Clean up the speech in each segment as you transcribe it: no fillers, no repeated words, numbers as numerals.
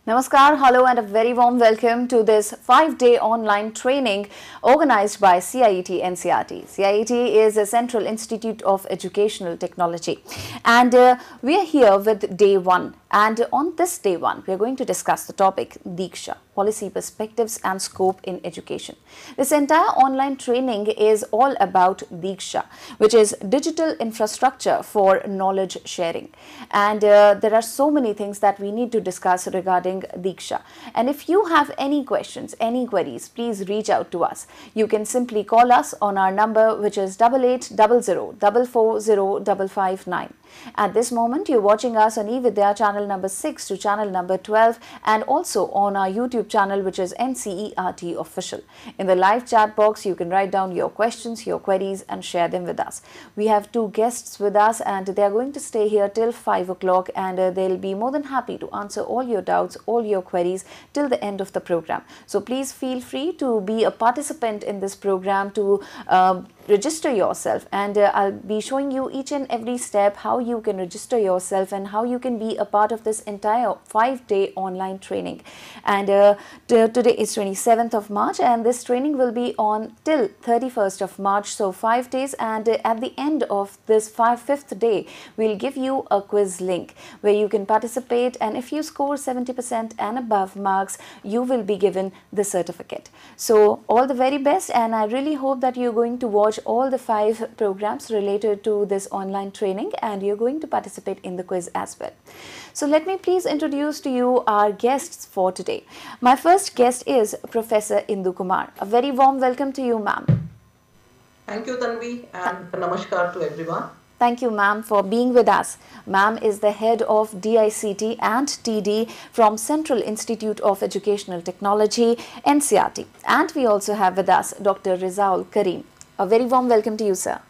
Namaskar, hello and a very warm welcome to this 5-day online training organized by CIET NCERT. CIET is a Central Institute of Educational Technology and we are here with day 1, and on this day 1 we are going to discuss the topic DIKSHA, Policy Perspectives and Scope in Education. This entire online training is all about DIKSHA, which is Digital Infrastructure for Knowledge Sharing, and there are so many things that we need to discuss regarding DIKSHA. And if you have any questions, any queries, please reach out to us. You can simply call us on our number, which is 8800 440 559. At this moment, you're watching us on eVidya channel number 6 to channel number 12 and also on our YouTube channel, which is NCERT Official. In the live chat box, you can write down your questions, your queries and share them with us. We have 2 guests with us and they are going to stay here till 5 o'clock, and they'll be more than happy to answer all your doubts, all your queries till the end of the program. So please feel free to be a participant in this program, to register yourself, and I'll be showing you each and every step how you can register yourself and how you can be a part of this entire 5-day online training. And today is 27th of March and this training will be on till 31st of March, so 5 days, and at the end of this 5th day we'll give you a quiz link where you can participate, and if you score 70% and above marks you will be given the certificate. So all the very best, and I really hope that you're going to watch all the 5 programs related to this online training and you're going to participate in the quiz as well. So let me please introduce to you our guests for today. My first guest is Professor Indu Kumar. A very warm welcome to you, ma'am. Thank you, Tanvi, and namaskar to everyone. Thank you, ma'am, for being with us. Ma'am is the head of DICT and TD from Central Institute of Educational Technology, NCERT. And we also have with us Dr. Rizaul Karim. A very warm welcome to you, sir.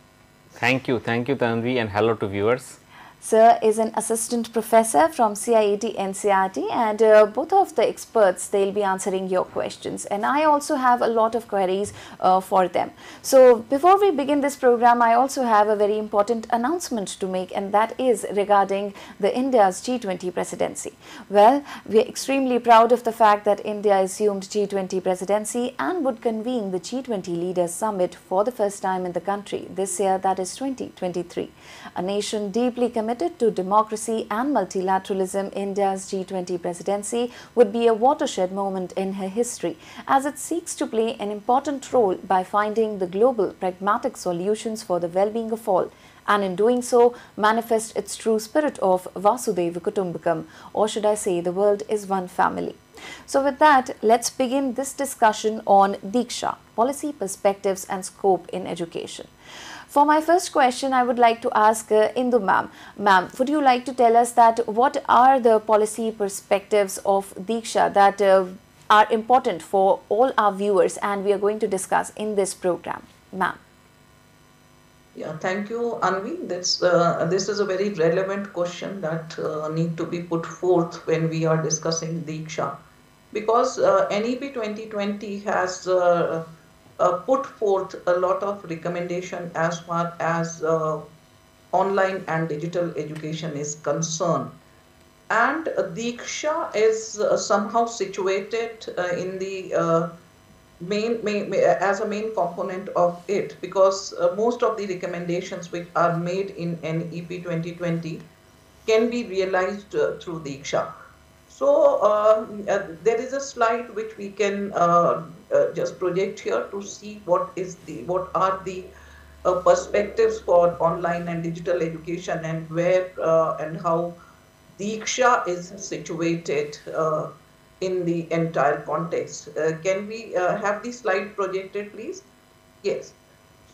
Thank you, Tanvi, and hello to viewers. Sir is an assistant professor from CIET NCERT, and both of the experts, they'll be answering your questions, and I also have a lot of queries for them. So before we begin this program, I also have a very important announcement to make, and that is regarding the India's G20 presidency. Well, we are extremely proud of the fact that India assumed G20 presidency and would convene the G20 Leaders Summit for the first time in the country this year, that is 2023. A nation deeply committed to democracy and multilateralism, India's G20 presidency would be a watershed moment in her history as it seeks to play an important role by finding the global pragmatic solutions for the well-being of all, and in doing so manifest its true spirit of Vasudhaiva Kutumbakam, or should I say the world is one family. So with that, let's begin this discussion on DIKSHA, Policy Perspectives and Scope in Education. For my first question, I would like to ask Indu ma'am. Ma'am, would you like to tell us that what are the policy perspectives of DIKSHA that are important for all our viewers and we are going to discuss in this program? Ma'am. Yeah, thank you, Anvi. This is a very relevant question that need to be put forth when we are discussing DIKSHA, because NEP 2020 has put forth a lot of recommendation as far as online and digital education is concerned, and DIKSHA is somehow situated in the as a main component of it, because most of the recommendations which are made in NEP 2020 can be realized through DIKSHA. So there is a slide which we can just project here to see what are the perspectives for online and digital education, and where and how DIKSHA is situated in the entire context. Can we have the slide projected, please? Yes.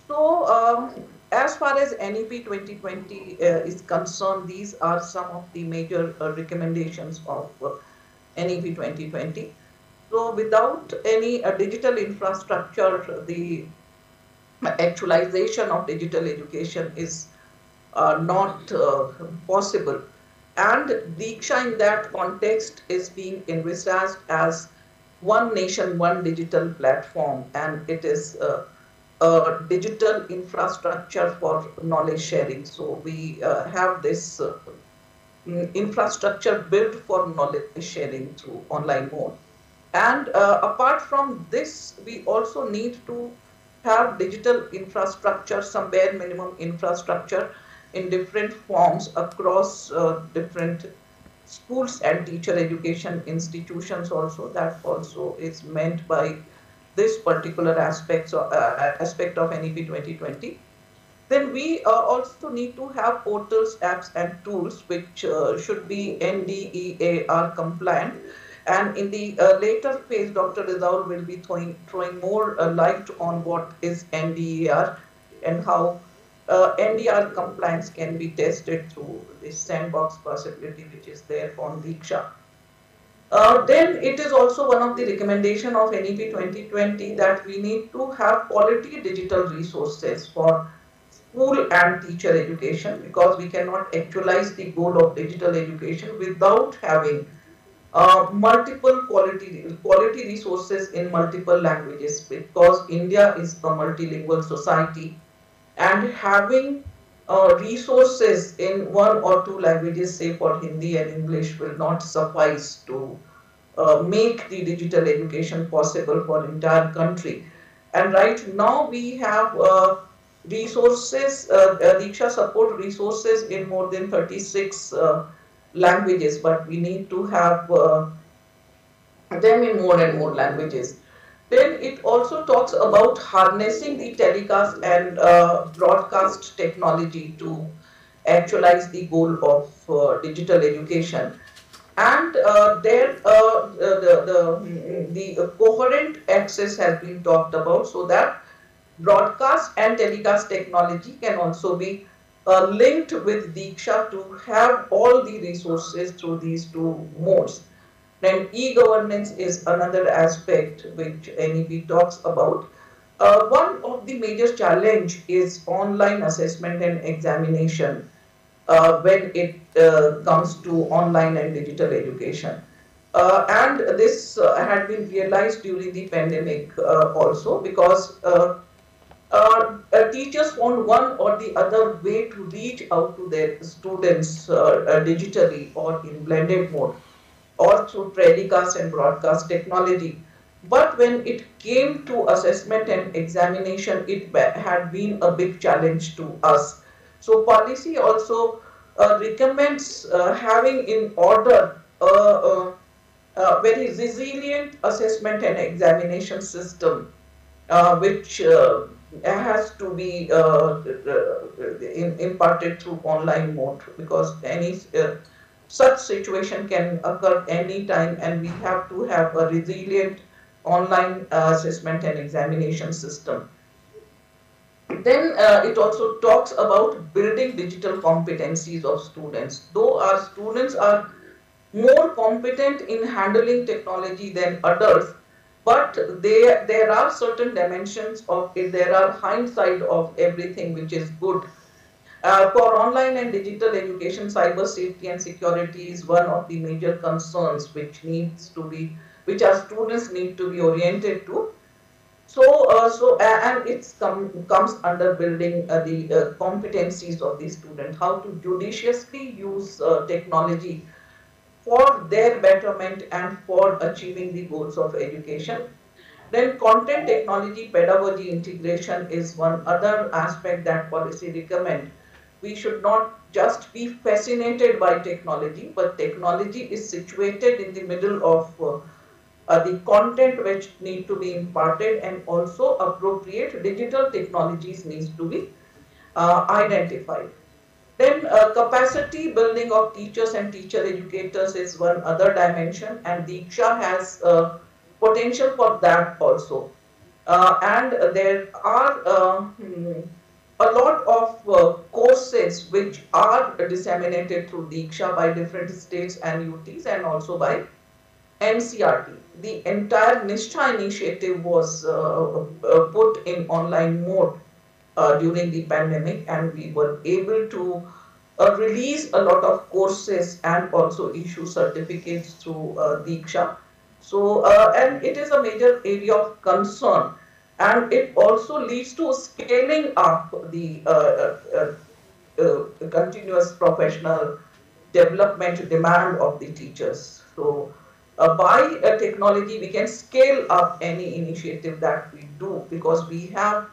So as far as NEP 2020 is concerned, these are some of the major recommendations of NEP 2020. So without any digital infrastructure, the actualization of digital education is not possible. And DIKSHA in that context is being envisaged as one nation, one digital platform, and it is a digital infrastructure for knowledge sharing. So we have this infrastructure built for knowledge sharing through online mode. And apart from this, we also need to have digital infrastructure, some bare minimum infrastructure in different forms across different schools and teacher education institutions also. That also is meant by this particular aspect of NEP 2020. Then we also need to have portals, apps, and tools which should be NDEAR compliant. And in the later phase, Dr. Rizal will be throwing more light on what is NDEAR and how NDR compliance can be tested through this sandbox possibility which is there on DIKSHA. Then it is also one of the recommendation of NEP 2020 that we need to have quality digital resources for school and teacher education, because we cannot actualize the goal of digital education without having multiple quality resources in multiple languages, because India is a multilingual society, and having resources in one or two languages, say for Hindi and English, will not suffice to make the digital education possible for entire country. And right now we have resources, DIKSHA support resources in more than 36 languages, but we need to have them in more and more languages. Then it also talks about harnessing the telecast and broadcast technology to actualize the goal of digital education. And the coherent access has been talked about, so that broadcast and telecast technology can also be linked with DIKSHA to have all the resources through these two modes. Then e-governance is another aspect which NEP talks about. One of the major challenge is online assessment and examination when it comes to online and digital education. And this had been realized during the pandemic also, because teachers found one or the other way to reach out to their students digitally or in blended mode, or through telecast and broadcast technology. But when it came to assessment and examination, it had been a big challenge to us. So policy also recommends having in order a very resilient assessment and examination system, which has to be imparted through online mode, because any such situation can occur anytime, and we have to have a resilient online assessment and examination system. Then it also talks about building digital competencies of students. Though our students are more competent in handling technology than adults, but there are certain dimensions of it, there are hindsight of everything which is good. For online and digital education, cyber safety and security is one of the major concerns which our students need to be oriented to. And it comes under building the competencies of the student, how to judiciously use technology for their betterment and for achieving the goals of education. Then content technology pedagogy integration is one other aspect that policy recommend. We should not just be fascinated by technology, but technology is situated in the middle of the content which need to be imparted, and also appropriate digital technologies needs to be identified. Then capacity building of teachers and teacher educators is one other dimension, and DIKSHA has potential for that also. And there are a lot of courses which are disseminated through DIKSHA by different states and UTs, and also by NCRT. The entire NISHA initiative was put in online mode during the pandemic, and we were able to release a lot of courses and also issue certificates through DIKSHA. So, and it is a major area of concern, and it also leads to scaling up the continuous professional development demand of the teachers. So by technology, we can scale up any initiative that we do, because we have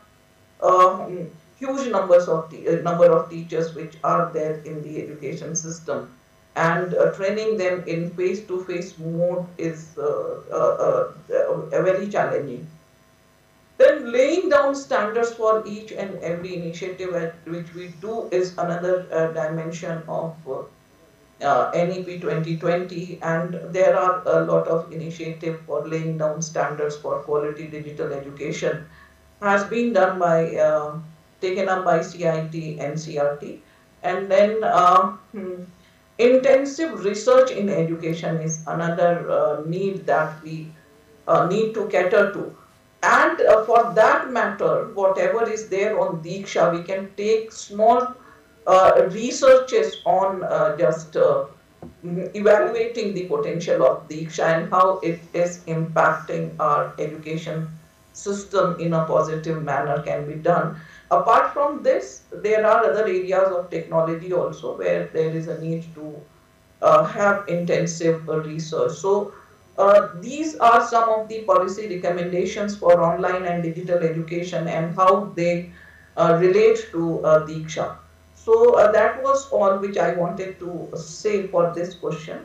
huge number of teachers which are there in the education system, and training them in face-to-face mode is very challenging. Then laying down standards for each and every initiative which we do is another dimension of NEP 2020, and there are a lot of initiative for laying down standards for quality digital education has been done by taken up by CIT and CRT. And then intensive research in education is another need that we need to cater to. And for that matter, whatever is there on DIKSHA, we can take small researches on just evaluating the potential of DIKSHA and how it is impacting our education system in a positive manner can be done. Apart from this, there are other areas of technology also where there is a need to have intensive research. So these are some of the policy recommendations for online and digital education and how they relate to DIKSHA. So that was all which I wanted to say for this question.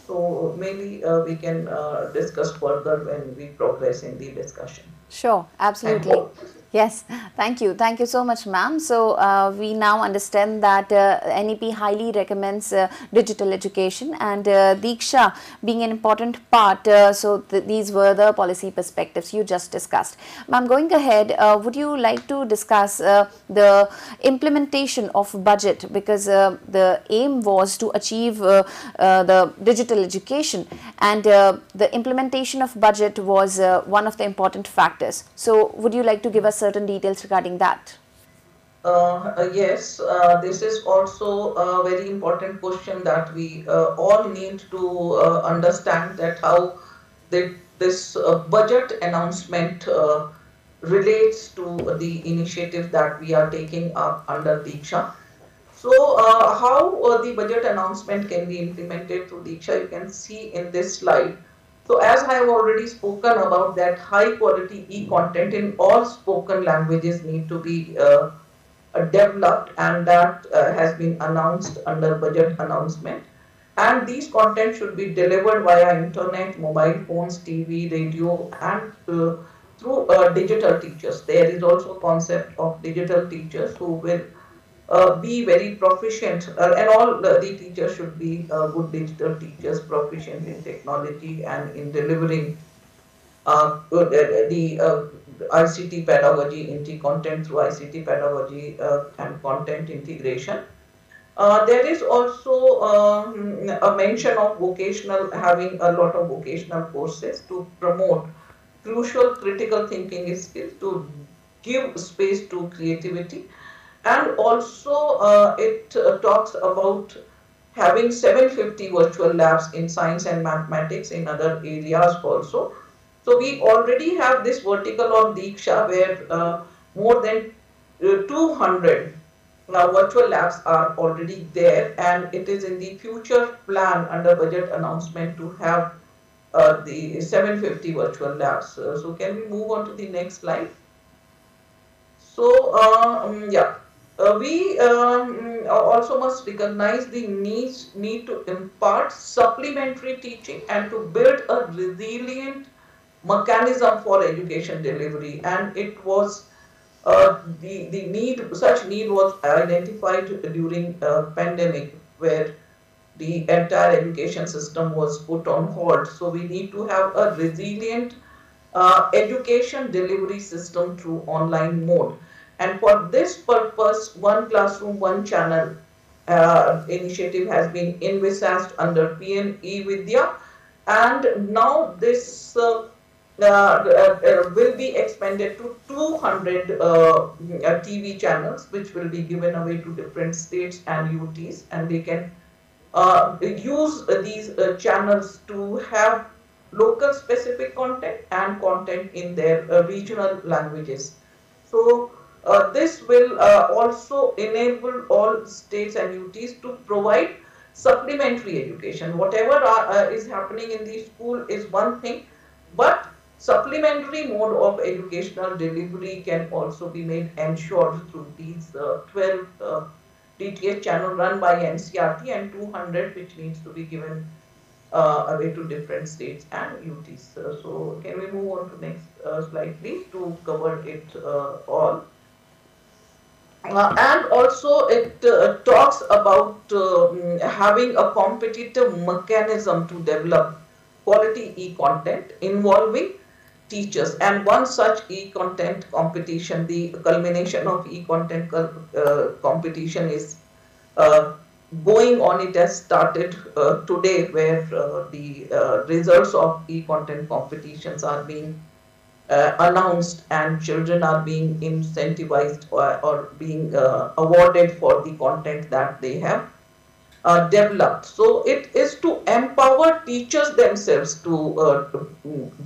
So maybe we can discuss further when we progress in the discussion. Sure, absolutely. Yes, thank you. Thank you so much, ma'am. So, we now understand that NEP highly recommends digital education, and DIKSHA being an important part. So, these were the policy perspectives you just discussed. Ma'am, going ahead, would you like to discuss the implementation of budget, because the aim was to achieve the digital education, and the implementation of budget was one of the important factors. So, would you like to give us certain details regarding that? Yes, this is also a very important question that we all need to understand, that how this budget announcement relates to the initiative that we are taking up under DIKSHA. So how the budget announcement can be implemented through DIKSHA, you can see in this slide. So as I have already spoken about, that high quality e-content in all spoken languages need to be developed, and that has been announced under budget announcement. And these content should be delivered via internet, mobile phones, TV, radio, and through digital teachers. There is also a concept of digital teachers who will be very proficient, and all the teachers should be good digital teachers, proficient in technology and in delivering the ICT pedagogy, content through ICT pedagogy and content integration. There is also a mention of vocational, having a lot of vocational courses to promote crucial critical thinking skills, to give space to creativity. And also it talks about having 750 virtual labs in science and mathematics, in other areas also. So we already have this vertical on DIKSHA where more than 200 virtual labs are already there, and it is in the future plan under budget announcement to have the 750 virtual labs. So can we move on to the next slide? So yeah. We also must recognize the need to impart supplementary teaching and to build a resilient mechanism for education delivery. And it was such need was identified during pandemic, where the entire education system was put on hold. So we need to have a resilient education delivery system through online mode. And for this purpose, One Classroom, One Channel initiative has been envisaged under PM eVidya, and now this will be expanded to 200 TV channels, which will be given away to different states and UTs, and they can use these channels to have local specific content and content in their regional languages. So this will also enable all states and UTs to provide supplementary education. Whatever is happening in the school is one thing, but supplementary mode of educational delivery can also be made ensured through these 12 DTH channel run by NCRT and 200 which needs to be given away to different states and UTs. So can we move on to next slide please to cover it all. And also it talks about having a competitive mechanism to develop quality e-content involving teachers, and one such e-content competition, the culmination of e-content competition is uh, going on. It has started today, where the results of e-content competitions are being announced and children are being incentivized or being awarded for the content that they have developed. So it is to empower teachers themselves to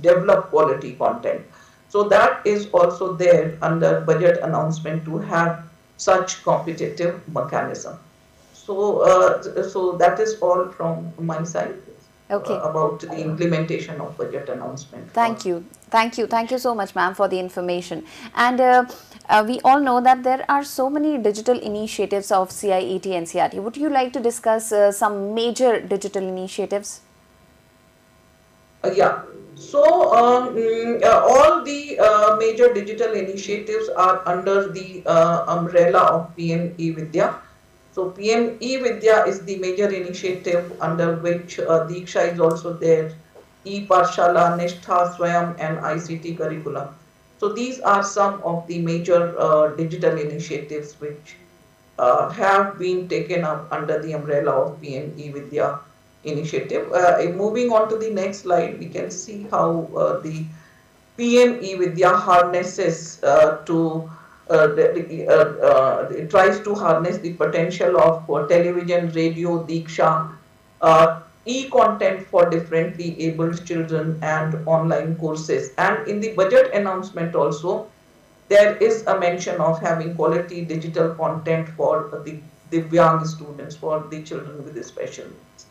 develop quality content. So that is also there under budget announcement to have such competitive mechanism. So that is all from my side Okay. about the implementation of budget announcement. Thank you. Thank you. Thank you so much, ma'am, for the information. And we all know that there are so many digital initiatives of CIET NCRT. Would you like to discuss some major digital initiatives? Yeah. So all the major digital initiatives are under the umbrella of PM eVidya. So PM eVidya is the major initiative under which DIKSHA is also there, e-Pathshala, Nishtha, Swayam and ICT curriculum. So these are some of the major digital initiatives which have been taken up under the umbrella of PM eVidya initiative. Moving on to the next slide, we can see how the PM eVidya harnesses it tries to harness the potential of television, radio, DIKSHA, e-content for differently abled children and online courses. And in the budget announcement also, there is a mention of having quality digital content for the Divyang students, for the children with special needs.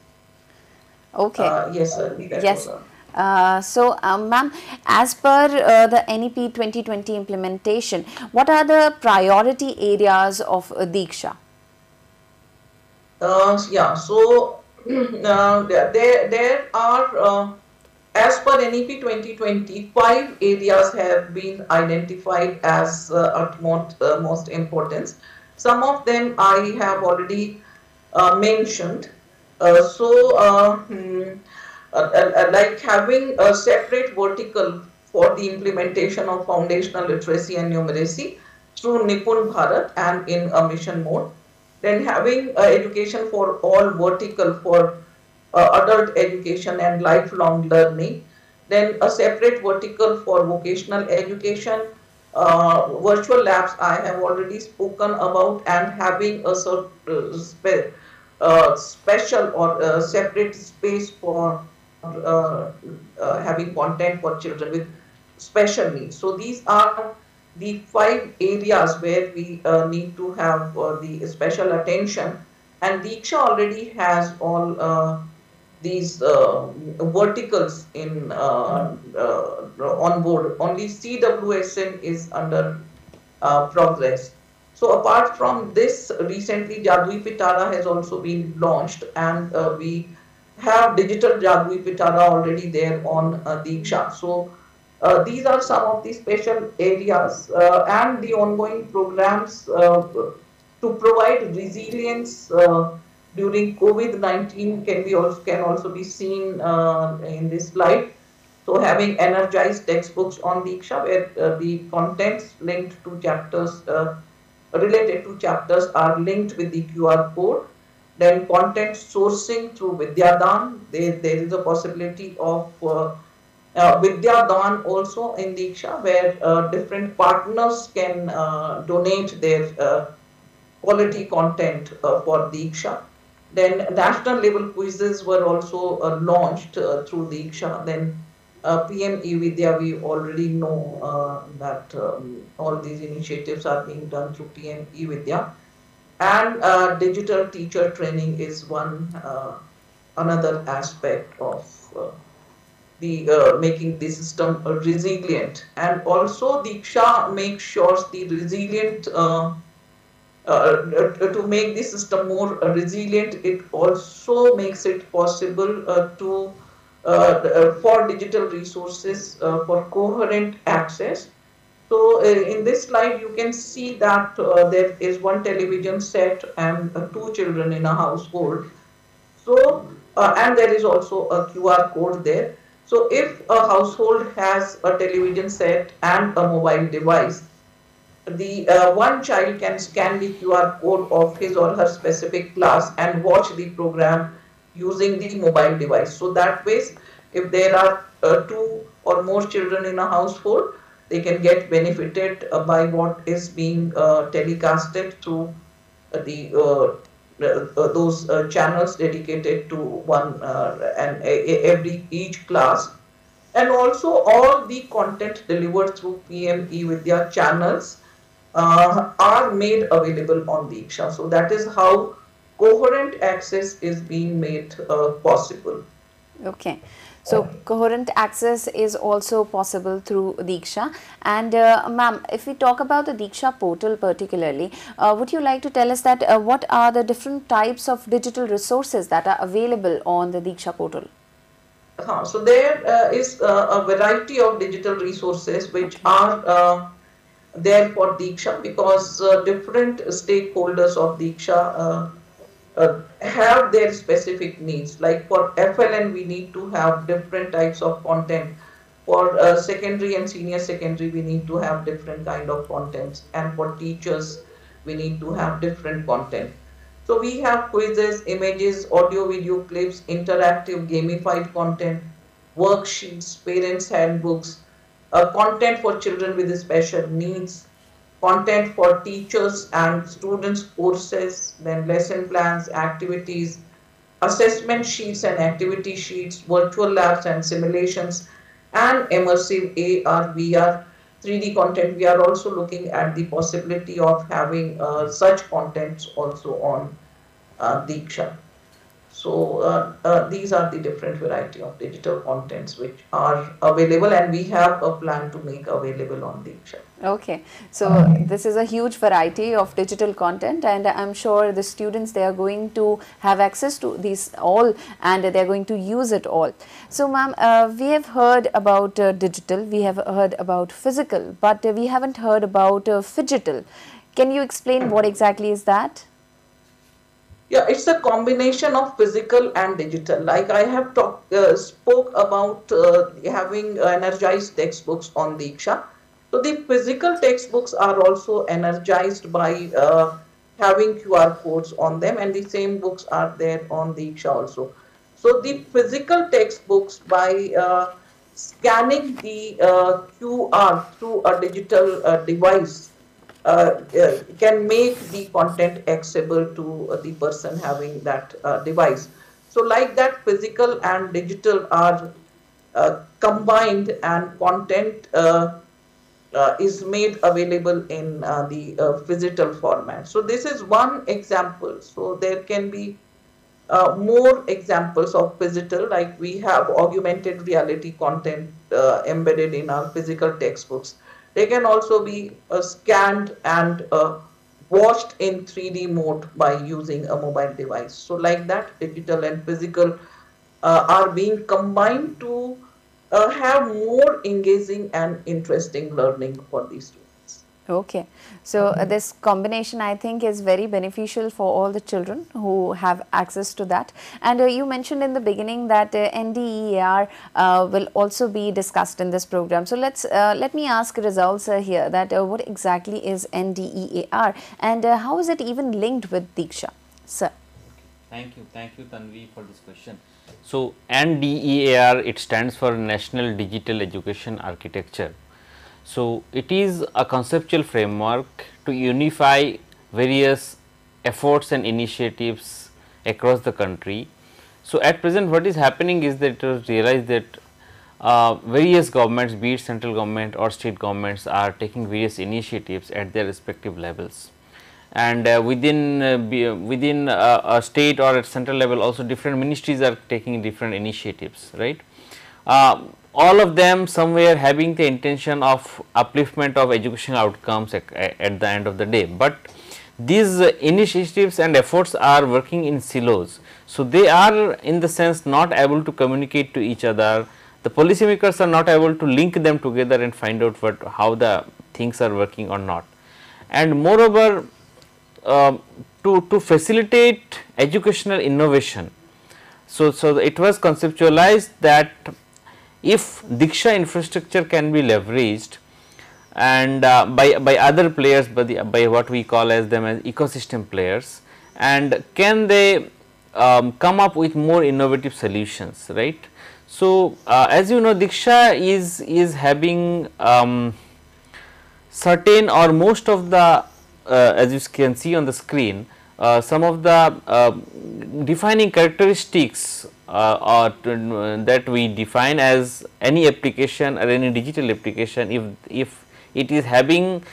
Okay. Yes, sir. Yes. Ma'am, as per the NEP 2020 implementation, what are the priority areas of DIKSHA? Yeah, so there are, as per NEP 2020, 5 areas have been identified as utmost most importance. Some of them I have already mentioned. Like having a separate vertical for the implementation of foundational literacy and numeracy through Nipun Bharat and in a mission mode. Then having education for all vertical for adult education and lifelong learning. Then a separate vertical for vocational education. Virtual labs I have already spoken about, and having a special or separate space for having content for children with special needs. So these are the 5 areas where we need to have the special attention, and DIKSHA already has all these verticals in on board. Only CWSN is under progress. So apart from this, recently Jadui Pitara has also been launched, and we have digital Jadui Pitara already there on DIKSHA. So these are some of the special areas and the ongoing programs to provide resilience during COVID-19 can also be seen in this slide. So having energized textbooks on DIKSHA, where the contents linked to chapters related to chapters are linked with the QR code. Then content sourcing through Vidyadan. There is a possibility of Vidyadan also in DIKSHA, where different partners can donate their quality content for DIKSHA. Then national level quizzes were also launched through DIKSHA. Then PM eVidya, we already know that all these initiatives are being done through PM eVidya. and digital teacher training is one another aspect of the making the system resilient. And also DIKSHA makes sure the resilient to make the system more resilient. It also makes it possible for digital resources for coherent access. So in this slide, you can see that there is one television set and two children in a household. So, and there is also a QR code there. So if a household has a television set and a mobile device, the one child can scan the QR code of his or her specific class and watch the program using the mobile device. So that way, if there are two or more children in a household, they can get benefited by what is being telecasted through the those channels dedicated to one and every each class. And also all the content delivered through PME Vidya channels are made available on DIKSHA. So that is how coherent access is being made possible. Okay. So coherent access is also possible through DIKSHA. And ma'am, if we talk about the DIKSHA portal particularly, would you like to tell us that what are the different types of digital resources that are available on the DIKSHA portal? So there is a variety of digital resources which are there for DIKSHA, because different stakeholders of DIKSHA have their specific needs. Like for FLN, we need to have different types of content. For secondary and senior secondary, we need to have different kind of contents. And for teachers, we need to have different content. So we have quizzes, images, audio, video clips, interactive gamified content, worksheets, parents' handbooks, content for children with special needs, content for teachers and students courses, then lesson plans, activities, assessment sheets and activity sheets, virtual labs and simulations, and immersive AR, VR, 3D content. We are also looking at the possibility of having such contents also on DIKSHA. So these are the different variety of digital contents which are available, and we have a plan to make available on DIKSHA. Okay, so this is a huge variety of digital content, and I'm sure the students, they are going to have access to these all, and they're going to use it all. So ma'am, we have heard about digital, we have heard about physical, but we haven't heard about phygital. Can you explain what exactly is that? Yeah, it's a combination of physical and digital. Like I have spoke about having energized textbooks on DIKSHA. So the physical textbooks are also energized by having QR codes on them, and the same books are there on DIKSHA also. So the physical textbooks, by scanning the QR through a digital device, can make the content accessible to the person having that device. So like that, physical and digital are combined, and content is made available in the physical format. So this is one example. So there can be more examples of physical, like we have augmented reality content embedded in our physical textbooks. They can also be scanned and watched in 3D mode by using a mobile device. So like that, digital and physical are being combined to have more engaging and interesting learning for these students. Okay, so this combination, I think, is very beneficial for all the children who have access to that. And you mentioned in the beginning that NDEAR will also be discussed in this program. So let me ask results here, that what exactly is NDEAR, and how is it even linked with DIKSHA, sir? Thank you Tanvi for this question. So NDEAR, it stands for National Digital Education Architecture. So it is a conceptual framework to unify various efforts and initiatives across the country. So at present, what is happening is that it was realized that various governments, be it central government or state governments, are taking various initiatives at their respective levels. and within a state or at central level also different ministries are taking different initiatives, right. All of them somewhere having the intention of upliftment of educational outcomes at the end of the day, but these initiatives and efforts are working in silos. So, they are in the sense not able to communicate to each other, the policymakers are not able to link them together and find out how the things are working or not. And moreover, to facilitate educational innovation, so it was conceptualized that if DIKSHA infrastructure can be leveraged and by other players, by what we call as them as ecosystem players, and can they come up with more innovative solutions, right. So, as you know, DIKSHA is having certain or most of the as you can see on the screen, some of the defining characteristics that we define as any application or any digital application. If it is having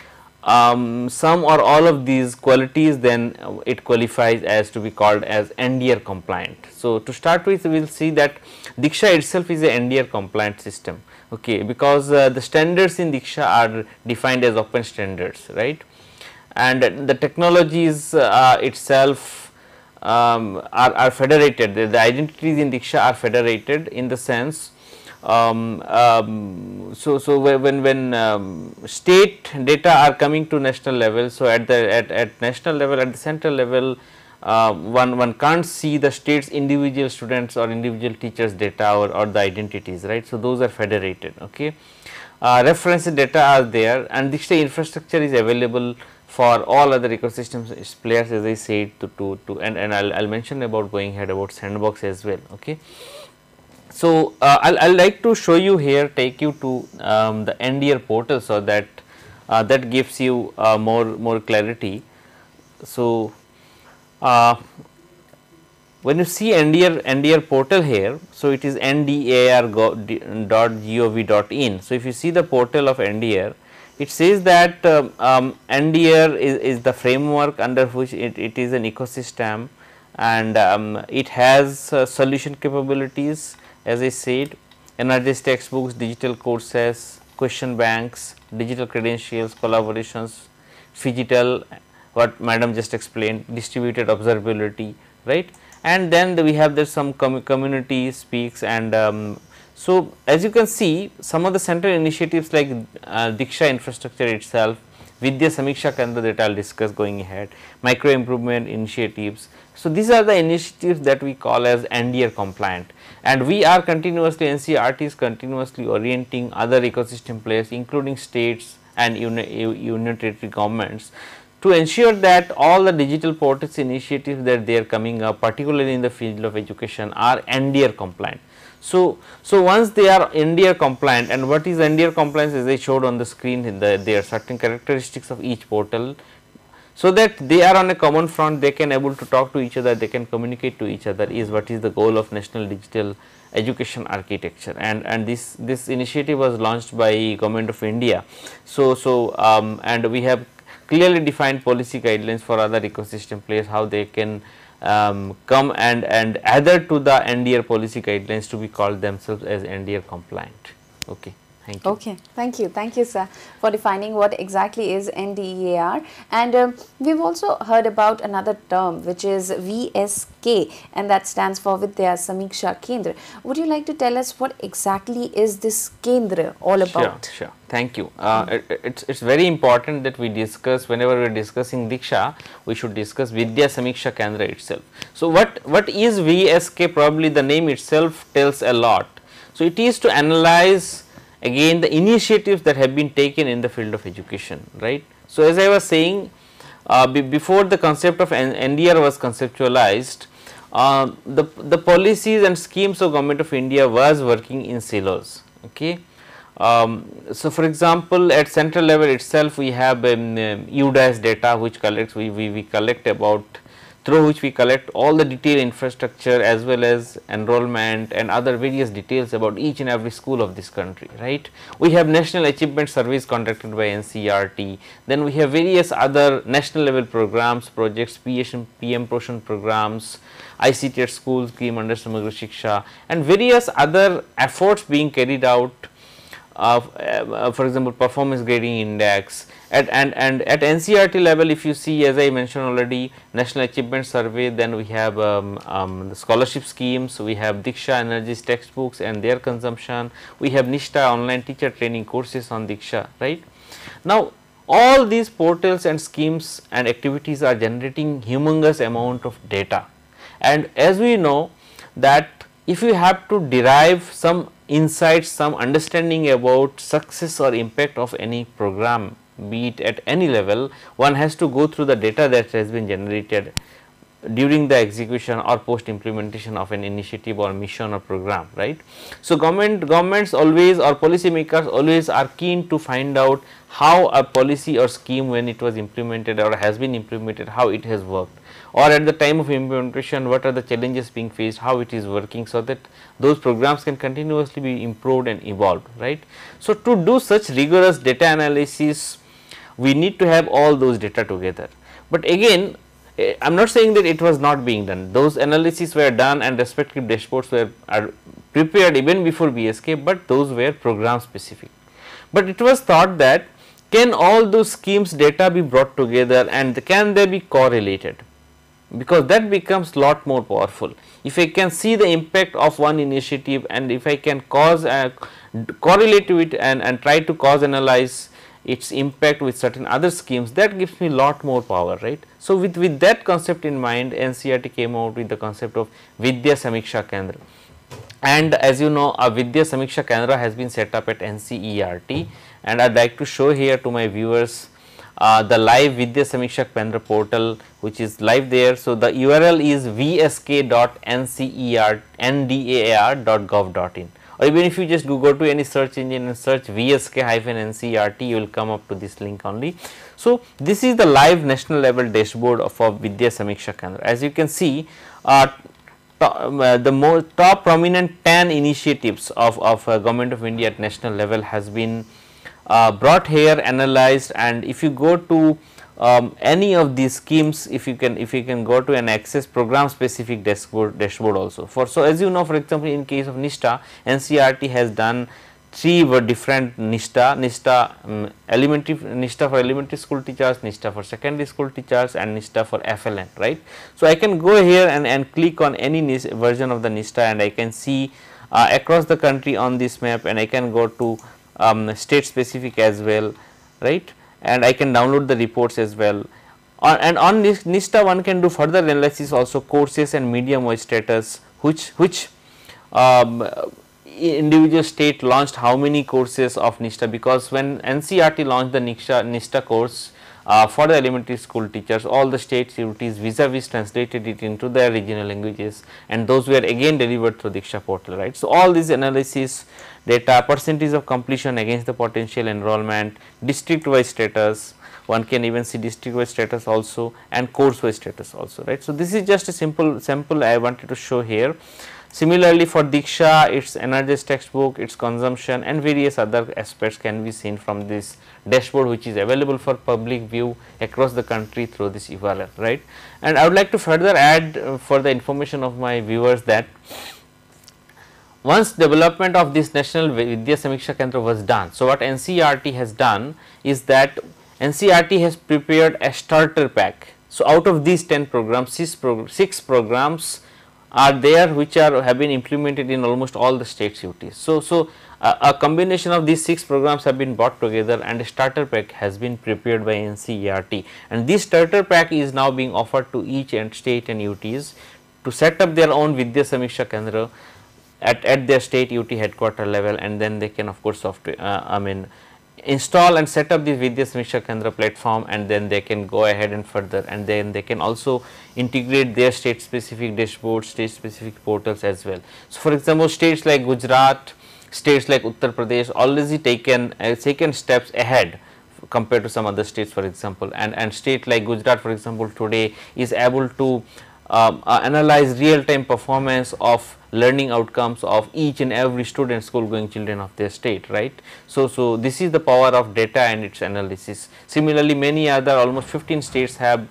some or all of these qualities, then it qualifies as to be called as NDR compliant. So, to start with, we will see that DIKSHA itself is a NDR compliant system, okay, because the standards in DIKSHA are defined as open standards, right, and the technologies itself are federated. The identities in DIKSHA are federated in the sense. So when state data are coming to national level, so at national level, at the central level, one can't see the state's individual students or individual teachers data or the identities, right. So, those are federated, okay. Reference data are there, and DIKSHA infrastructure is available for all other ecosystem players, as I said, and I'll mention about going ahead about sandbox as well, okay. So, I'll like to show you here, take you to the NDR portal, so that that gives you more clarity. So, when you see NDR portal here, so it is ndar.gov.in. So, if you see the portal of NDR, it says that NDR is the framework under which it is an ecosystem, and it has solution capabilities, as I said, energized textbooks, digital courses, question banks, digital credentials, collaborations, phygital, what madam just explained, distributed observability, right. And then we have there some community speaks, and so as you can see, some of the central initiatives like DIKSHA infrastructure itself, Vidya Samiksha Kendra that I will discuss going ahead, micro improvement initiatives. So, these are the initiatives that we call as NDR compliant, and we are continuously, NCERT is continuously orienting other ecosystem players including states and union territory governments to ensure that all the digital portals initiatives that they are coming up, particularly in the field of education, are NDR compliant. So, once they are NDR compliant, and what is NDR compliance, as I showed on the screen, there are certain characteristics of each portal, so that they are on a common front, they can able to talk to each other, they can communicate to each other, is what is the goal of national digital education architecture, and this initiative was launched by Government of India. So and we have clearly defined policy guidelines for other ecosystem players, how they can come and adhere to the NDR policy guidelines to be called themselves as NDR compliant. Okay. Thank you. Okay, thank you sir for defining what exactly is NDEAR, and we've also heard about another term which is VSK, and that stands for Vidya Samiksha Kendra. Would you like to tell us what exactly is this Kendra all about? Sure. Thank you. It's very important that we discuss, whenever we are discussing DIKSHA, we should discuss Vidya Samiksha Kendra itself. So, what is VSK? Probably the name itself tells a lot. So, it is to analyze again the initiatives that have been taken in the field of education, right. So, as I was saying, before the concept of NDR was conceptualized, the policies and schemes of Government of India was working in silos, okay. So, for example, at central level itself, we have UDAS data which collects, we collect about through which we collect all the detailed infrastructure as well as enrollment and other various details about each and every school of this country, right. We have national achievement surveys conducted by NCERT, then we have various other national level programs, projects, PM Poshan programs, ICT at school scheme under Samagra Shiksha, and various other efforts being carried out, for example, performance grading index. At NCERT level, if you see, as I mentioned already, national achievement survey, then we have the scholarship schemes, we have DIKSHA energies textbooks and their consumption, we have NISHTA online teacher training courses on DIKSHA, right. Now, all these portals and schemes and activities are generating humongous amount of data, and as we know that if you have to derive some insights, some understanding about success or impact of any program, be it at any level, one has to go through the data that has been generated during the execution or post implementation of an initiative or mission or program, right. So, governments always or policy makers always are keen to find out how a policy or scheme, when it was implemented or has been implemented, how it has worked, or at the time of implementation what are the challenges being faced, how it is working, so that those programs can continuously be improved and evolved, right. So, to do such rigorous data analysis, we need to have all those data together, but again I am not saying that it was not being done. Those analyses were done and respective dashboards are prepared even before BSK, but those were program specific. But it was thought that can all those schemes data be brought together and can they be correlated, because that becomes lot more powerful. If I can see the impact of one initiative and if I can correlate to it and try to cause analyze its impact with certain other schemes, that gives me lot more power, right. So, with that concept in mind, NCERT came out with the concept of Vidya Samiksha Kendra, and as you know, a Vidya Samiksha Kendra has been set up at NCERT, and I would like to show here to my viewers the live Vidya Samiksha Kendra portal, which is live there. So, the URL is vsk.ndear.gov.in, or even if you just go to any search engine and search VSK-NCERT, you will come up to this link only. So, this is the live national level dashboard of Vidya Samiksha Kendra. As you can see, the top prominent 10 initiatives of Government of India at national level has been brought here, analyzed, and if you go to any of these schemes, if you can go to an access program specific dashboard also. So, as you know, for example, in case of NISHTA, NCERT has done 3 different NISHTA for elementary school teachers, NISHTA for secondary school teachers, and NISHTA for FLN, right. So, I can go here and click on any version of the NISHTA, and I can see across the country on this map, and I can go to state specific as well, right, and I can download the reports as well. And on this NISHTA, one can do further analysis also, courses and medium wise status, which individual state launched how many courses of NISHTA, because when NCERT launched the NISHTA course for the elementary school teachers, all the state CUTs vis-a-vis translated it into their regional languages, and those were again delivered through DIKSHA portal, right. So, all these analysis data, percentage of completion against the potential enrollment, district wise status, one can even see district wise status also, and course wise status also, right. So, this is just a simple sample I wanted to show here. Similarly, for DIKSHA, its energies textbook, its consumption and various other aspects can be seen from this dashboard, which is available for public view across the country through this URL, right. And I would like to further add for the information of my viewers that once development of this national Vidya Samiksha Kendra was done, so what NCERT has done is that NCERT has prepared a starter pack. So, out of these 10 programs, 6 programs are there which have been implemented in almost all the state CUTs. So, a combination of these 6 programs have been brought together and a starter pack has been prepared by NCERT, and this starter pack is now being offered to each state and UTs to set up their own Vidya Samiksha Kendra at their state UT headquarter level, and then they can of course install and set up this Vidya Samiksha Kendra platform, and then they can go ahead and further, and then they can also integrate their state specific dashboards, state specific portals as well. So, for example, states like Gujarat, states like Uttar Pradesh already taken steps ahead compared to some other states, for example, and state like Gujarat, for example, today is able to analyze real-time performance of learning outcomes of each and every student, school going children of their state, right. So this is the power of data and its analysis. Similarly, many other almost 15 states are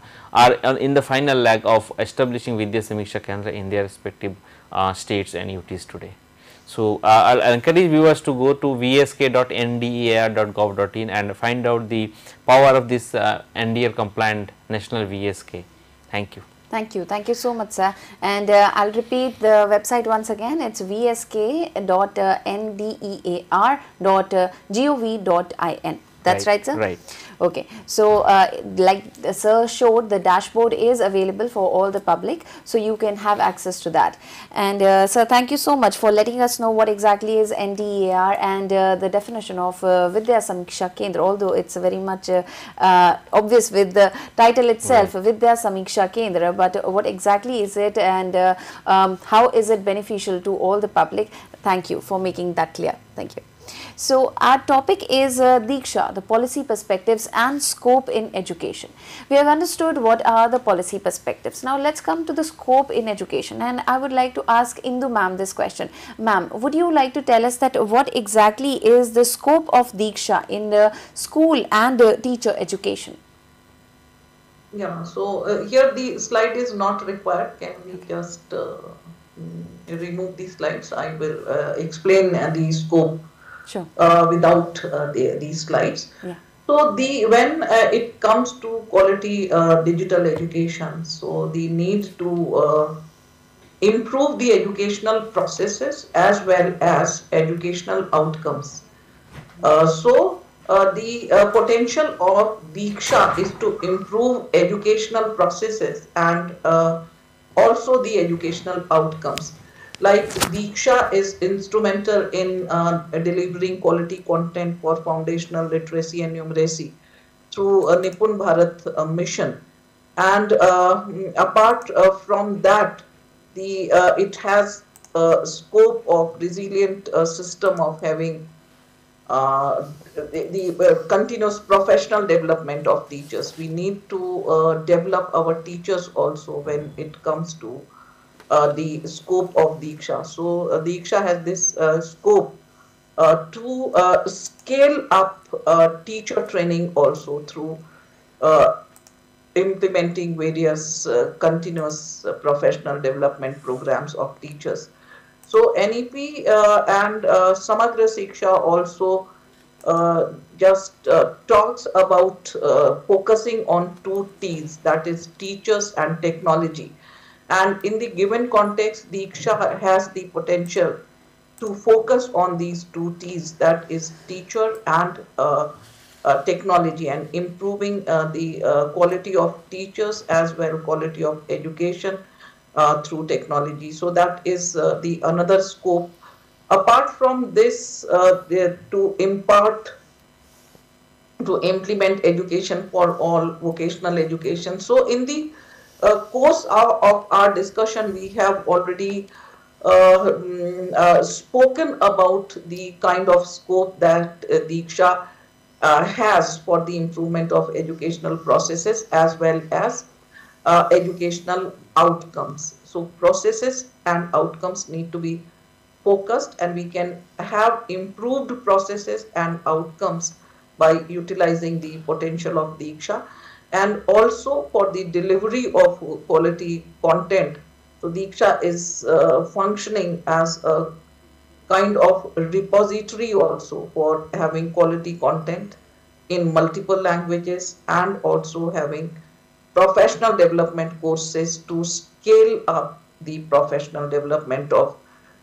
in the final leg of establishing Vidya Samiksha Kendra in their respective states and UTs today. So I'll encourage viewers to go to vsk.ndear.gov.in and find out the power of this NDR compliant national VSK. Thank you. Thank you so much, sir. And I'll repeat the website once again. It's vsk.ndear.gov.in. That's right, sir? Right. Okay. So, like sir showed, the dashboard is available for all the public, so you can have access to that. And sir, thank you so much for letting us know what exactly is NDEAR and the definition of Vidya Samiksha Kendra, although it's very much obvious with the title itself, right. Vidya Samiksha Kendra, but what exactly is it, and how is it beneficial to all the public? Thank you for making that clear. Thank you. So, our topic is DIKSHA, the policy perspectives and scope in education. We have understood what are the policy perspectives. Now, let's come to the scope in education, and I would like to ask Indu ma'am this question. Ma'am, would you like to tell us that what exactly is the scope of DIKSHA in the school and teacher education? Yeah, so here the slide is not required. Can we just remove the slides? I will explain the scope. Sure. Without these slides. Yeah. So when it comes to quality digital education, so the need to improve the educational processes as well as educational outcomes. The potential of DIKSHA is to improve educational processes and also the educational outcomes. Like DIKSHA is instrumental in delivering quality content for foundational literacy and numeracy through a Nipun Bharat mission. And apart from that, it has a scope of resilient system of having the continuous professional development of teachers. We need to develop our teachers also when it comes to the scope of DIKSHA. So DIKSHA has this scope to scale up teacher training also through implementing various continuous professional development programs of teachers. So NEP and Samagra Shiksha also just talks about focusing on 2 T's, that is teachers and technology. And in the given context, DIKSHA has the potential to focus on these 2 T's, that is teacher and technology, and improving the quality of teachers as well quality of education through technology. So that is the another scope. Apart from this, to implement education for all, vocational education. So in the course of our discussion, we have already spoken about the kind of scope that DIKSHA has for the improvement of educational processes as well as educational outcomes. So processes and outcomes need to be focused, and we can have improved processes and outcomes by utilizing the potential of DIKSHA. And also for the delivery of quality content. So DIKSHA is functioning as a kind of repository also for having quality content in multiple languages, and also having professional development courses to scale up the professional development of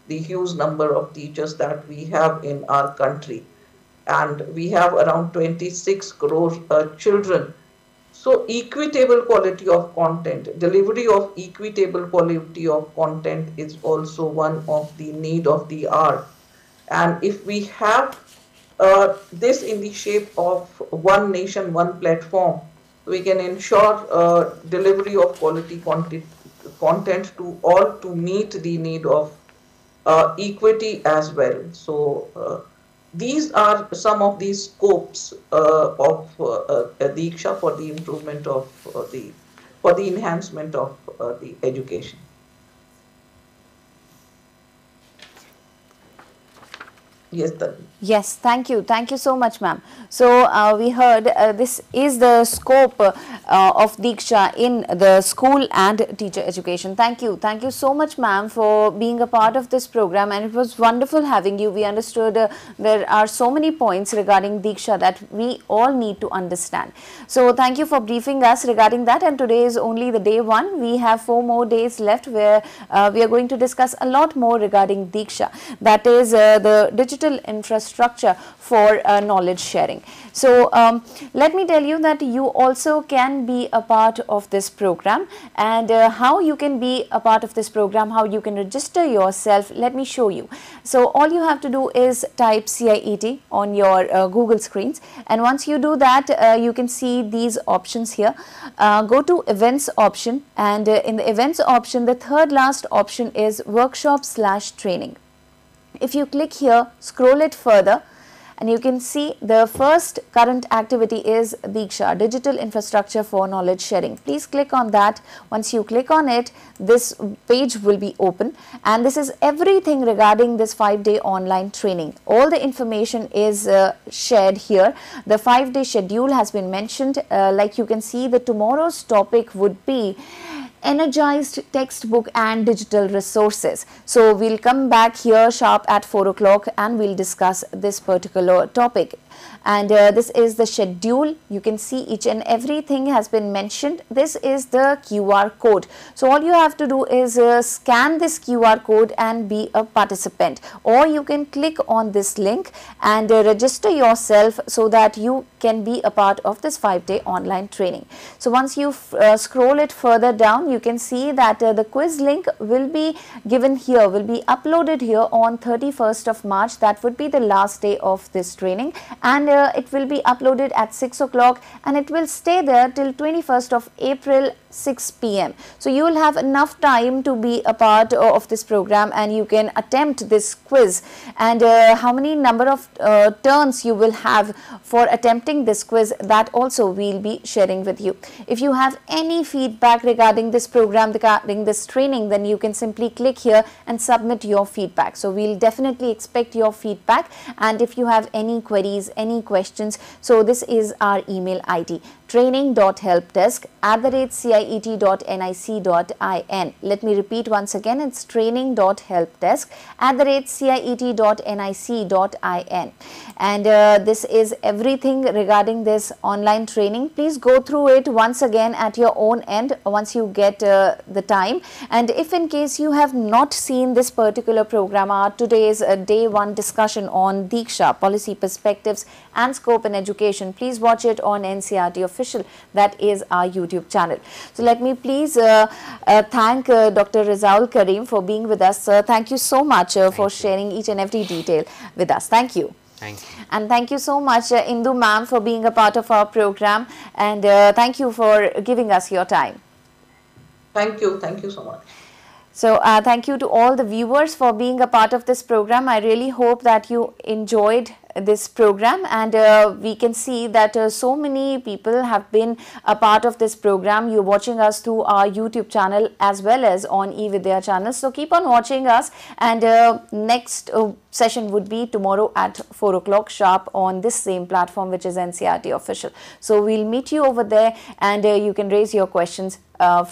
the huge number of teachers that we have in our country. And we have around 26 crore children. So equitable quality of content, delivery of equitable quality of content is also one of the need of the hour. And if we have this in the shape of one nation, one platform, we can ensure delivery of quality content to all to meet the need of equity as well. So these are some of these scopes of DIKSHA for the improvement of the for the enhancement of the education. Yes, Tanvi. Yes, thank you. Thank you so much, ma'am. So, we heard this is the scope of DIKSHA in the school and teacher education. Thank you. Thank you so much, ma'am, for being a part of this program, and it was wonderful having you. We understood there are so many points regarding DIKSHA that we all need to understand. So, thank you for briefing us regarding that, and today is only the day one. We have 4 more days left where we are going to discuss a lot more regarding DIKSHA. That is the digital infrastructure for knowledge sharing. So, let me tell you that you also can be a part of this program, and how you can be a part of this program, how you can register yourself, let me show you. So, all you have to do is type CIET on your Google screens, and once you do that, you can see these options here. Go to events option, and in the events option, the third last option is workshop/training. If you click here, scroll it further, and you can see the first current activity is DIKSHA, Digital Infrastructure for Knowledge Sharing. Please click on that. Once you click on it, this page will be open, and this is everything regarding this 5-day online training. All the information is shared here. The 5-day schedule has been mentioned. Like you can see, the tomorrow's topic would be energized textbook and digital resources. So, we will come back here sharp at 4 o'clock and we will discuss this particular topic. And this is the schedule. You can see each and everything has been mentioned. This is the QR code. So, all you have to do is scan this QR code and be a participant, or you can click on this link and register yourself so that you can be a part of this 5-day online training. So, once you scroll it further down, you can see that the quiz link will be given here, will be uploaded here on 31st of March. That would be the last day of this training, and it will be uploaded at 6 o'clock and it will stay there till 21st of April 6 p.m. So, you will have enough time to be a part of this program and you can attempt this quiz, and how many number of turns you will have for attempting this quiz, that also we will be sharing with you. If you have any feedback regarding this program, regarding this training, then you can simply click here and submit your feedback. So, we will definitely expect your feedback, and if you have any queries, any questions, so this is our email ID, training.helpdesk@ciet.nic.in. Let me repeat once again, it's training.helpdesk@ciet.nic.in. And this is everything regarding this online training. Please go through it once again at your own end once you get the time. And if in case you have not seen this particular program, our today's day one discussion on DIKSHA, Policy Perspectives and Scope in Education, please watch it on NCERT Official. That is our YouTube channel. So, let me please thank Dr. Rizaul Karim for being with us. Thank you so much for sharing each and every detail with us. Thank you. Thank you. And thank you so much Indu ma'am for being a part of our program, and thank you for giving us your time. Thank you so much. So, thank you to all the viewers for being a part of this program. I really hope that you enjoyed this program, and we can see that so many people have been a part of this program. You're watching us through our YouTube channel as well as on eVidya channel. So, keep on watching us, and next session would be tomorrow at 4 o'clock sharp on this same platform, which is NCERT Official. So, we'll meet you over there, and you can raise your questions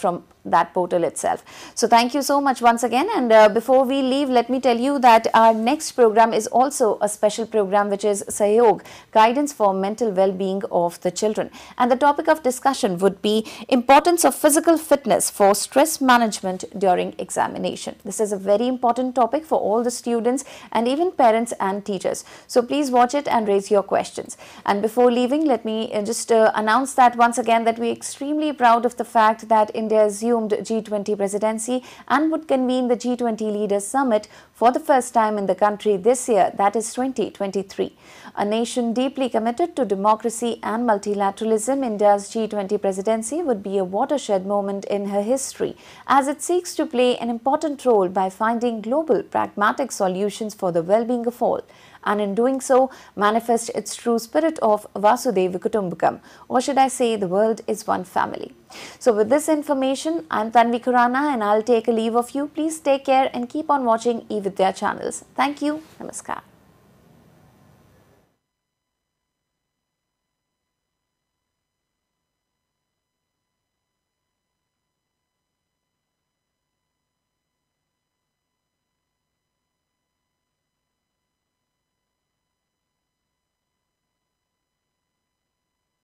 from that portal itself. So, thank you so much once again, and before we leave, let me tell you that our next program is also a special program, which is Sahyog, Guidance for Mental Well-being of the Children, and the topic of discussion would be importance of physical fitness for stress management during examination. This is a very important topic for all the students and even parents and teachers. So, please watch it and raise your questions. And before leaving, let me just announce that once again that we are extremely proud of the fact that India assumed G20 presidency and would convene the G20 Leaders Summit for the first time in the country this year, that is 2023. A nation deeply committed to democracy and multilateralism, India's G20 presidency would be a watershed moment in her history as it seeks to play an important role by finding global pragmatic solutions for the well-being of all. and in doing so manifest its true spirit of Vasudhaiva Kutumbakam, or should I say the world is one family. So with this information, I am Tanvi Khurana and I will take a leave of you. Please take care and keep on watching eVidya channels. Thank you. Namaskar.